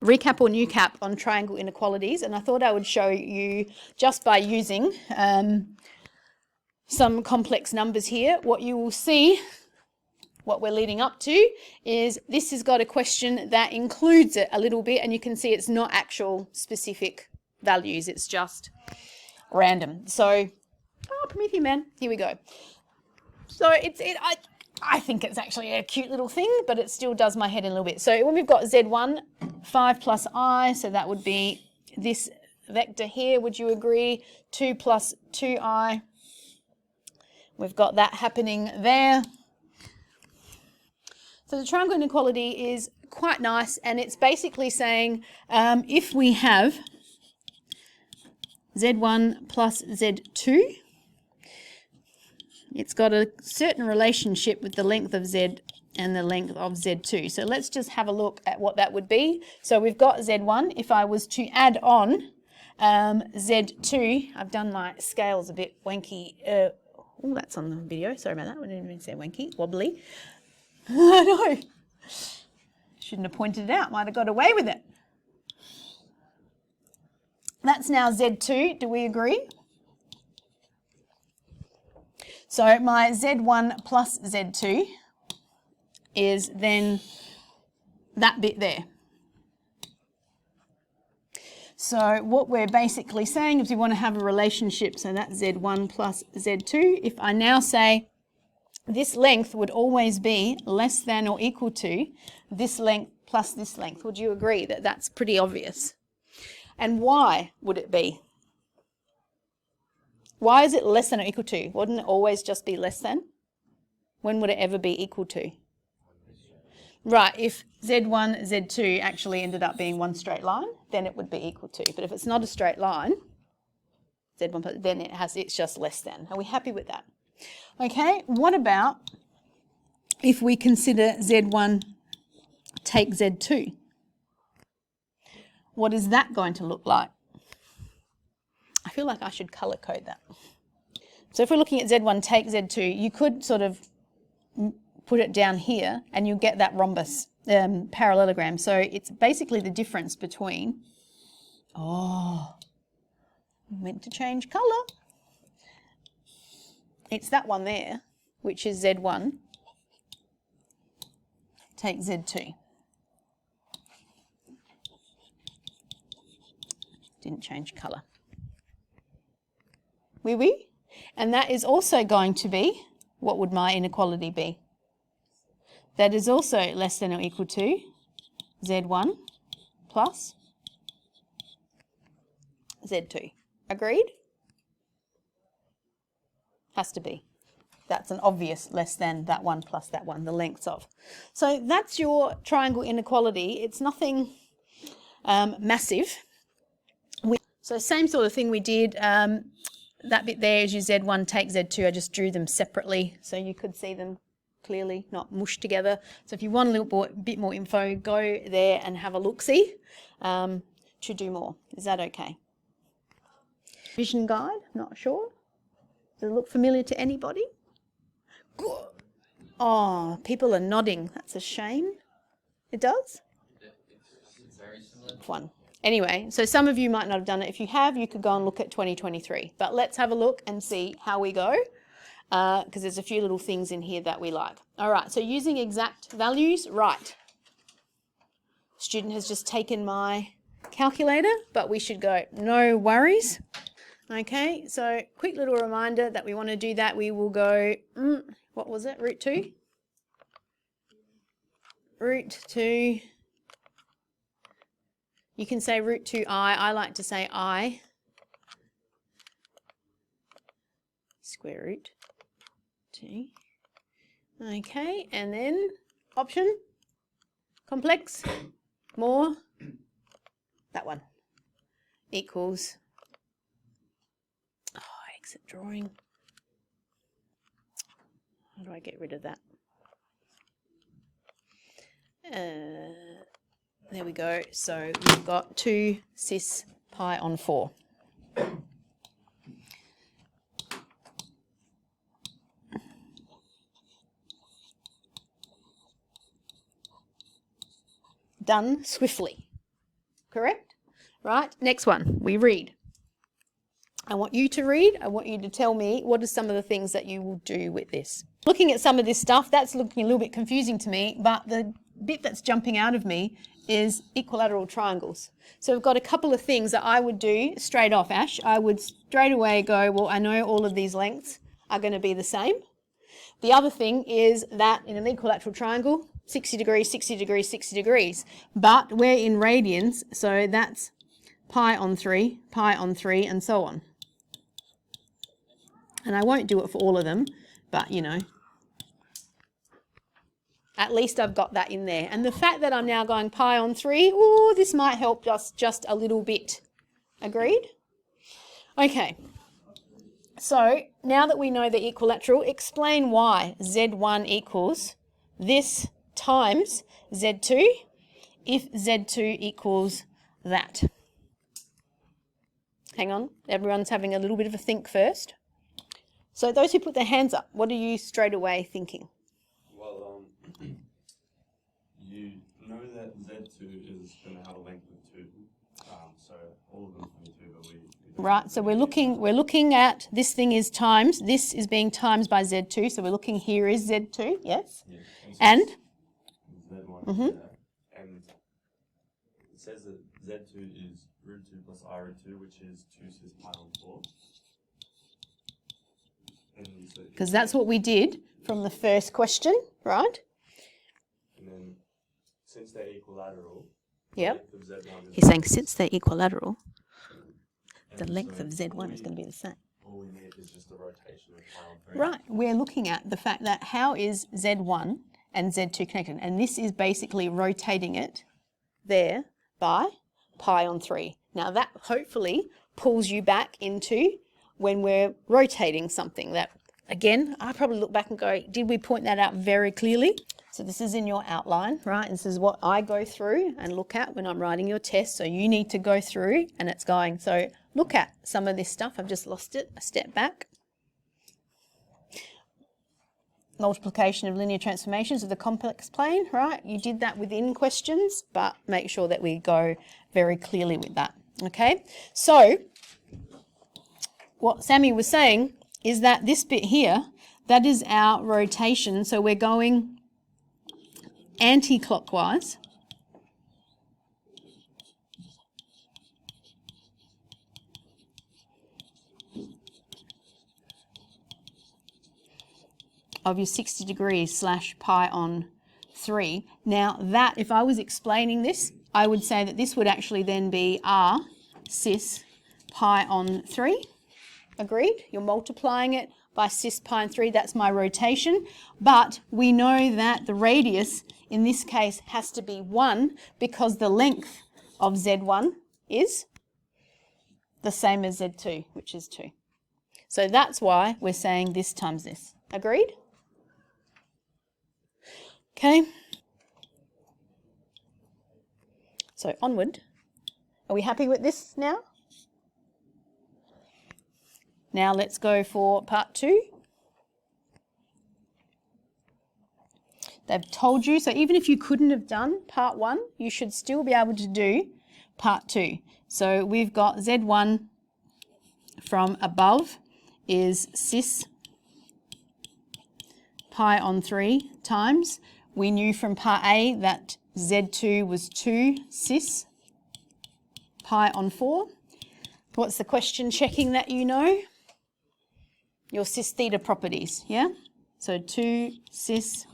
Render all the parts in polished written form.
recap or new cap on triangle inequalities, and I thought I would show you just by using some complex numbers here. What you will see, what we're leading up to, is this has got a question that includes it a little bit, and you can see it's not actual specific values, it's just random. So, come here, man. Here we go. So I think it's actually a cute little thing, but it still does my head in a little bit. So when we've got Z1, 5 plus I, so that would be this vector here, would you agree? 2 plus 2I. We've got that happening there. So the triangle inequality is quite nice, and it's basically saying if we have Z1 plus Z2, it's got a certain relationship with the length of Z and the length of Z2. So let's just have a look at what that would be. So we've got Z1. If I was to add on Z2, I've done my scales a bit wanky. Oh, that's on the video. Sorry about that. I didn't even say wanky, wobbly. I know. Shouldn't have pointed it out. Might have got away with it. That's now Z2. Do we agree? So my Z1 plus Z2 is then that bit there. So what we're basically saying is we want to have a relationship, so that's Z1 plus Z2. If I now say this length would always be less than or equal to this length plus this length, would you agree that that's pretty obvious? And why would it be? Why is it less than or equal to? Wouldn't it always just be less than? When would it ever be equal to? Right, if Z1, Z2 actually ended up being one straight line, then it would be equal to. But if it's not a straight line, Z1, then it's just less than. Are we happy with that? Okay, what about if we consider Z1 take Z2? What is that going to look like? I feel like I should colour code that. So if we're looking at Z1 take Z2, you could sort of put it down here and you get that rhombus parallelogram. So it's basically the difference between, meant to change colour. It's that one there, which is Z1 take Z2. Didn't change colour. Oui? And that is also going to be, what would my inequality be? That is also less than or equal to Z1 plus Z2. Agreed? Has to be. That's an obvious less than that one plus that one, the lengths of. So that's your triangle inequality. It's nothing massive. So same sort of thing we did. That bit there is your Z1 take Z2. I just drew them separately so you could see them clearly, not mushed together. So if you want a little bit more info, go there and have a look-see to do more. Is that okay? Vision guide, not sure. Does it look familiar to anybody? Good. Oh, people are nodding. That's a shame. It does? It's very similar. One. Anyway, so some of you might not have done it. If you have, you could go and look at 2023. But let's have a look and see how we go, because there's a few little things in here that we like. All right, so using exact values, right. Student has just taken my calculator, but we should go, no worries. Okay, so quick little reminder that we want to do that. We will go, what was it, root 2? Root 2. You can say root 2i. I like to say I square root 2. Okay, and then option, complex, more, that one, equals, exit drawing. How do I get rid of that? There we go. So we've got 2 cis pi on 4. Done swiftly. correct? Right, next one, we read. I want you to read. I want you to tell me what are some of the things that you will do with this. Looking at some of this stuff, that's looking a little bit confusing to me, but the bit that's jumping out of me is equilateral triangles. So we've got a couple of things that I would do straight off, Ash. I would straight away go, well, I know all of these lengths are going to be the same. The other thing is that in an equilateral triangle, 60 degrees, 60 degrees, 60 degrees. But we're in radians, so that's pi on 3, and so on. And I won't do it for all of them, but you know, at least I've got that in there. And the fact that I'm now going pi on 3, oh, this might help us just a little bit. Agreed? Okay. So now that we know the equilateral, explain why Z1 equals this times Z2 if Z2 equals that. Hang on, everyone's having a little bit of a think first. So those who put their hands up, what are you straight away thinking? Well, you know that Z2 is going to have a length of 2, so all of them can be 2, but we right, so we're looking at, this thing is times, this is being times by Z2, so we're looking here is Z2, yes? Yeah. And? Z1 Mm-hmm. is there, and it says that Z2 is root 2 plus I root 2, which is 2 cis pi on 4. Because that's what we did from the first question, right? And then, since they're equilateral, Yep. the length of Z1 is... He's saying since they're equilateral, the and length so of Z1 is going to be the same. all we need is just the rotation of pi on 3. Right, we're looking at the fact that how is Z1 and Z2 connected? And this is basically rotating it there by pi on 3. Now that hopefully pulls you back into when we're rotating something. That, again, I probably look back and go, did we point that out very clearly? So this is in your outline, right? This is what I go through and look at when I'm writing your test. So you need to go through and it's going. So look at some of this stuff. I've just lost it. A step back. Multiplication of linear transformations of the complex plane, right? You did that within questions, but make sure that we go very clearly with that, okay? So what Sammy was saying is that this bit here, that is our rotation. So we're going anti-clockwise. Of your 60 degrees slash pi on 3. Now that, if I was explaining this, I would say that this would actually then be R cis pi on 3. Agreed? You're multiplying it by cis pi on 3. That's my rotation. But we know that the radius in this case has to be 1 because the length of Z1 is the same as Z2, which is 2. So that's why we're saying this times this. Agreed? Okay. So onward. Are we happy with this now? Now let's go for part 2. They've told you, so even if you couldn't have done part 1, you should still be able to do part 2. So we've got Z1 from above is cis pi on 3 times. We knew from part A that Z2 was 2 cis pi on 4. What's the question checking that you know? Your cis theta properties, yeah? So 2 cis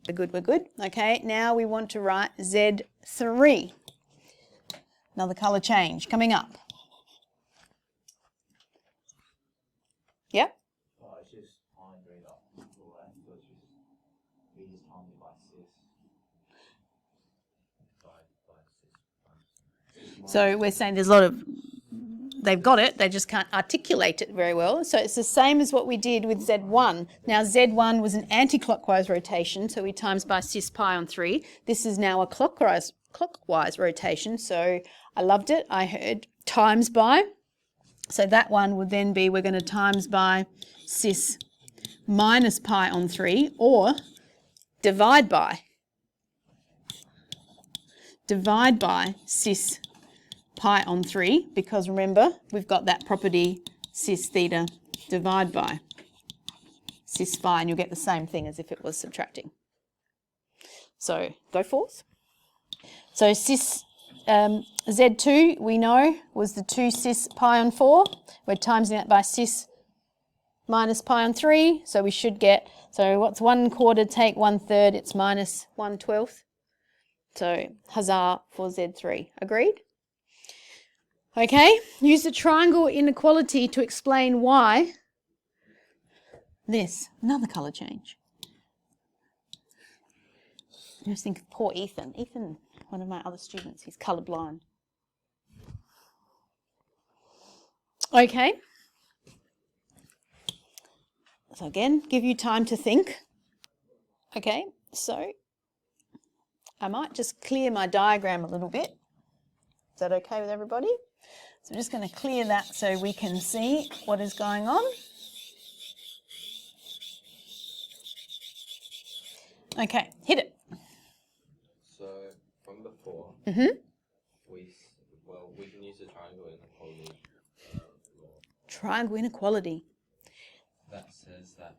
we're good. Okay, now we want to write Z3. Another colour change coming up. Yep. Well, it's just I agreed up all that, so it's just we just times it by cis. So we're saying there's a lot of, they've got it, they just can't articulate it very well. So it's the same as what we did with Z1. Now Z1 was an anti-clockwise rotation, so we times by cis pi on 3. This is now a clockwise rotation, so I loved it. I heard times by. So that one would then be, we're going to times by cis minus pi on 3, or divide by cis pi on 3, because remember, we've got that property cis theta divide by cis phi, and you'll get the same thing as if it was subtracting. So go forth. So cis Z2, we know, was the 2 cis pi on 4. We're timesing that by cis minus pi on 3. So we should get, so what's 1/4 take 1/3? It's minus 1/12. So huzzah for Z3. Agreed? Okay, use the triangle inequality to explain why this, another colour change. I just think of poor Ethan. Ethan, one of my other students, he's colourblind. Okay. So again, give you time to think. Okay, so I might just clear my diagram a little bit. Is that okay with everybody? So I'm just going to clear that so we can see what is going on. Okay, hit it. So from before, we can use the triangle inequality law. Triangle inequality. That says that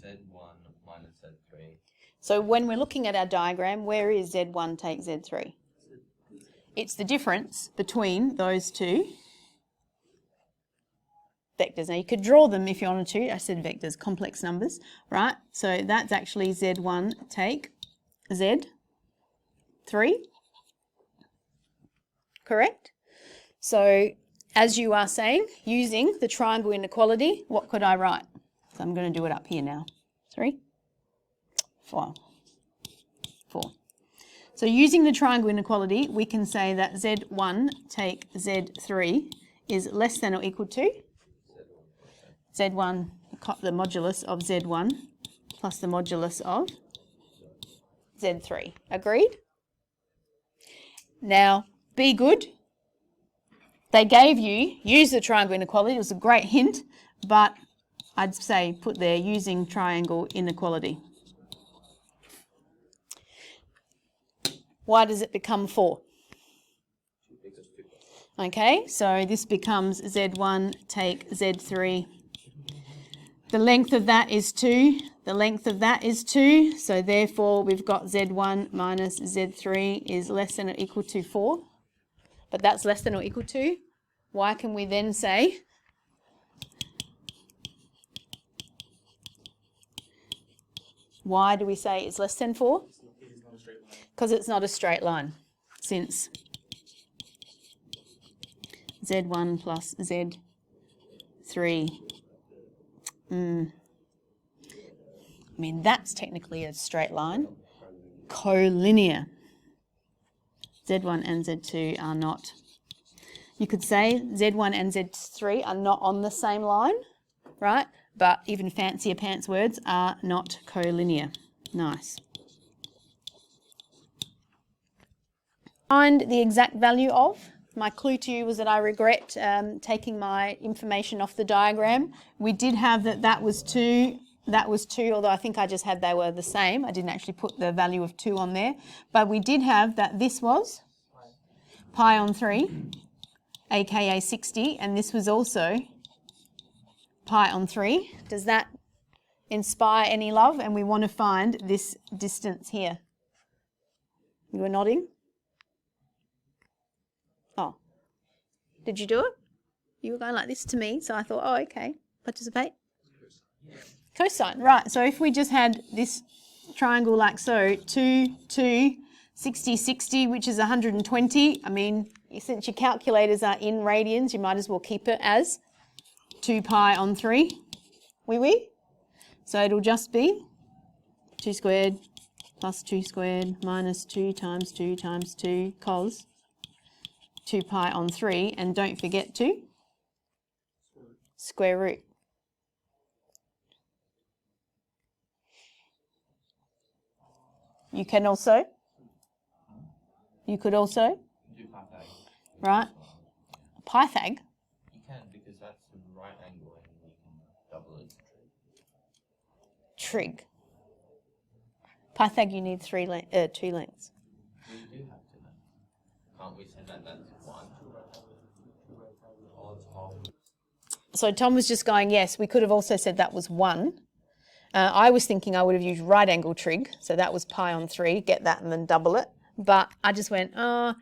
Z1 minus Z3. So when we're looking at our diagram, where is Z1 take Z3? It's the difference between those two vectors. Now you could draw them if you wanted to. I said vectors, complex numbers, right? So that's actually Z1 take Z3. Correct? So as you are saying, using the triangle inequality, what could I write? So I'm going to do it up here now. 3, 4, 4. So using the triangle inequality, we can say that Z1 take Z3 is less than or equal to Z1, the modulus of Z1 plus the modulus of Z3. Agreed? Now, be good. They gave you, use the triangle inequality. It was a great hint, but I'd say put there using triangle inequality. Why does it become 4? Okay, so this becomes Z1 take Z3. The length of that is 2. The length of that is 2. So therefore, we've got Z1 minus Z3 is less than or equal to 4. But that's less than or equal to. Why can we then say why do we say it's less than 4? Because it's not a straight line. Since Z1 plus Z3. I mean, that's technically a straight line. Collinear. Z1 and Z2 are not. You could say Z1 and Z3 are not on the same line, right? But even fancier pants words are not collinear. Nice. Find the exact value of. My clue to you was that I regret taking my information off the diagram. We did have that was 2. That was 2, although I think I just had they were the same. I didn't actually put the value of 2 on there. But we did have that this was pi on 3, aka 60, and this was also pi on 3. Does that inspire any love? And we want to find this distance here. You were nodding? Oh. Did you do it? You were going like this to me, so I thought, oh, okay, participate. Cosine, right. So if we just had this triangle like so, 2, 2, 60, 60, which is 120. I mean, since your calculators are in radians, you might as well keep it as 2 pi on 3. Oui? So it'll just be 2 squared plus 2 squared minus 2 times 2 times 2 cos 2 pi on 3. And don't forget to square root. You could also, Do Pythag. right, Pythag. You can, because that's the right angle and you can double it. trig. Pythag, you need 2 lengths. We do have 2 lengths. Can't we say that that's 1? Oh, it's half. So Tom was just going, yes, we could have also said that was 1. I was thinking I would have used right angle trig, so that was pi on 3, get that and then double it. But I just went,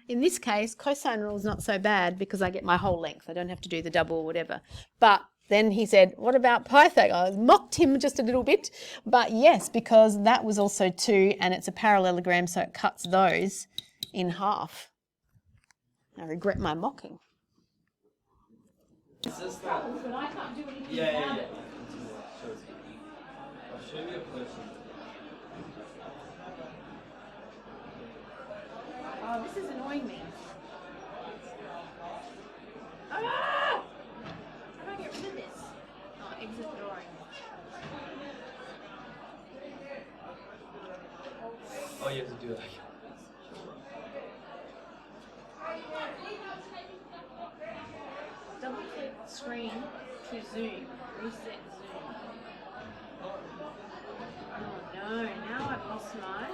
in this case, cosine rule is not so bad because I get my whole length. I don't have to do the double or whatever. But then he said, what about Pythag? I mocked him just a little bit. But yes, because that was also 2 and it's a parallelogram, so it cuts those in half. I regret my mocking. Is this that? But I can't do anything Yeah. I'll show you a question. Oh, this is annoying me. Ah! How do I get rid of this? Oh, exit drawing. Oh, you have to do it. Double click screen to zoom. Reset zoom. Oh no, now I've lost my